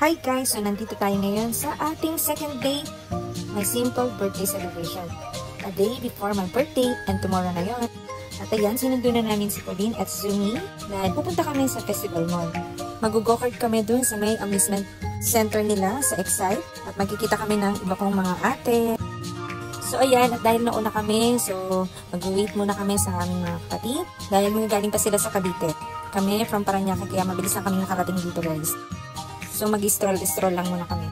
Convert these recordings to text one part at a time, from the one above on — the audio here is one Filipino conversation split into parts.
Hi guys! So nandito tayo ngayon sa ating second day, my simple birthday celebration. A day before my birthday and tomorrow na yun. At ayan, sinundo na namin si Pauline at Zumi na pupunta kami sa Festival Mall. Mag-go-kart kami dun sa may amusement center nila sa Excite at magkikita kami ng iba kong mga ate. So ayan, at dahil nauna kami, so mag-wait muna kami sa aming mga kapatid dahil galing pa sila sa Cavite. Kami from Parañaque kaya mabilis na kami nakarating dito guys. So mag-stroll lang muna kami.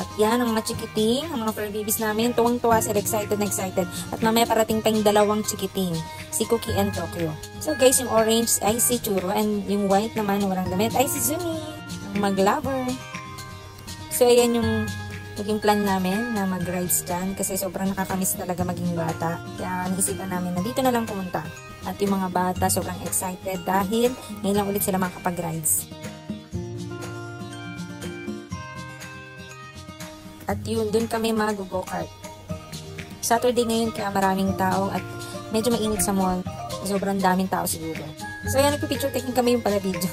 At yan, ang mga chikiting, ang mga fur babies namin, tuwang-tuwa sila, excited na excited. At mamaya parating pa yung dalawang chikiting, si Cookie and Tokyo. So guys, yung orange ay si Churro and yung white naman, walang damit, ay si Zumi, ang mag-lover. So ayan yung naging plan namin na mag-rides dyan kasi sobrang nakakamiss talaga maging bata. Kaya naisipan namin na dito na lang pumunta. At yung mga bata sobrang excited dahil ngayon lang ulit sila makapag-rides. At yun, dun kami mag-go-kart. Saturday ngayon kaya maraming tao at medyo mainit sa mall. Sobrang daming tao siguro. So ayan, nagpipicture taking kami yung pala video.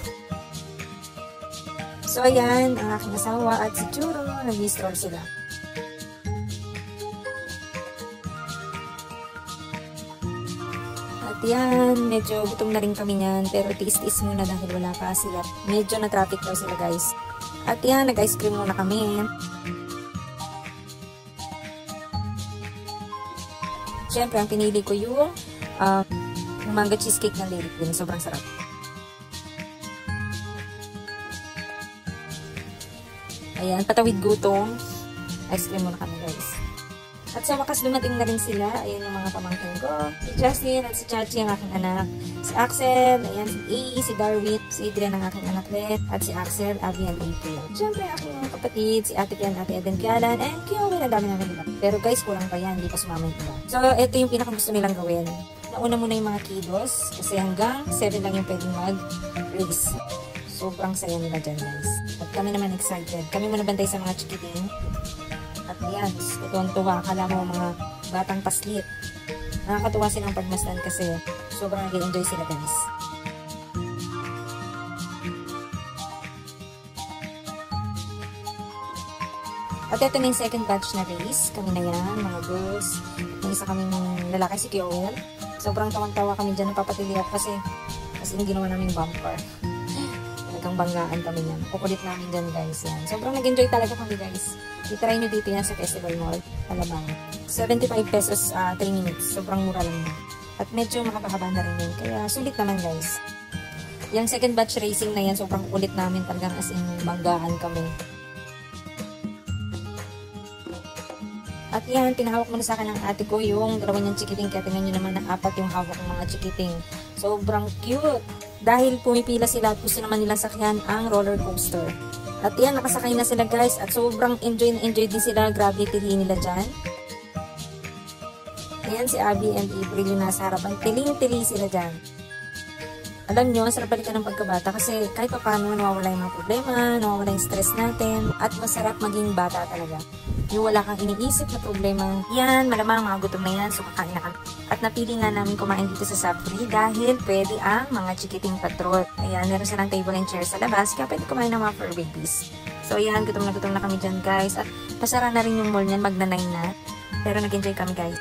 So ayan, ang aking asawa at si Churro, nag-stroll sila. At yan, medyo gutom na rin kami yan. Pero tiis-tiis muna dahil wala pa sila. Medyo na-traffic daw sila guys. At yan, nag-ice cream muna kami. Siyempre, ang pinili ko yung mango cheesecake ng Dairy Queen. Sobrang sarap. Ayan, patawid gutom. Ice cream muna kami guys. At sa wakas dumating na rin sila. Ayan yung mga pamangkin ko. Si Justin at si Chachi ang aking anak. Si Axel, ayan si A, si Darwin, si Adrian ang aking anak Beth, at si Axel, Abby, and April. Siyempre, aking mga kapatid, si Ate Kian, Ate Eden Kialan, and Kiyomi, na dami namin nila. Pero guys, kulang pa yan, hindi pa sumama yung iba. So, ito yung pinakagusto nilang gawin. Nauna muna yung mga kiddos, kasi hanggang 7 lang yung pwedeng mag-race. Sobrang saya nila dyan, guys. At kami naman excited. Kami muna bantay sa mga chikiting. At yan, tuwang-tuwa. Akala mo mga batang paslit. Nakakatuwa silang pagmasdan kasi sobrang nag-enjoy sila guys. At ito na yung second batch na race. Kami na yan, mga girls. May isa kaming lalaki, si Kyoel. Sobrang tawang-tawa kami dyan, napapatili ako kasi yung ginawa namin bumper. Talagang banggaan kami yan. Kukulit namin dyan guys. Yan. Sobrang nag-enjoy talaga kami guys. I-try nyo dito yan sa Festival Mall. Alabang. 75 pesos 3 minutes. Sobrang mura lang na. At medyo makapahaba na rin yun. Kaya sulit naman guys. Yung second batch racing na yan, sobrang kulit namin. Talagang as in banggaan kami. At yan, pinahawak muna sa akin ng ate ko yung dalawa niyang chikiting. Kaya tingnan nyo naman na 4 yung hawak ng mga chikiting. Sobrang cute. Dahil pumipila sila at gusto naman nilang sakyan ang roller coaster. At yan, nakasakay na sila guys. At sobrang enjoy na enjoy din sila. Grabe tilihin nila dyan. Ayan si Abby and April yung nasa harapan. Tiling-tili sila dyan. Alam nyo, sarap balikan ng pagkabata kasi kahit pa paano nawawala yung mga problema, nawawala yung stress natin, at masarap maging bata talaga. Yung wala kang iniisip na problema. Yan, malamang mga gutom na yan, so kakain na kami. At napili nga namin kumain dito sa Subway dahil pwede ang mga chikiting patrol. Ayan, meron silang table and chair sa labas, kaya pwede kumain ng mga fur babies. So ayan, gutom na kami dyan guys. At pasara na rin yung mall niyan, magna-9 na. Pero nag-enjoy kami guys.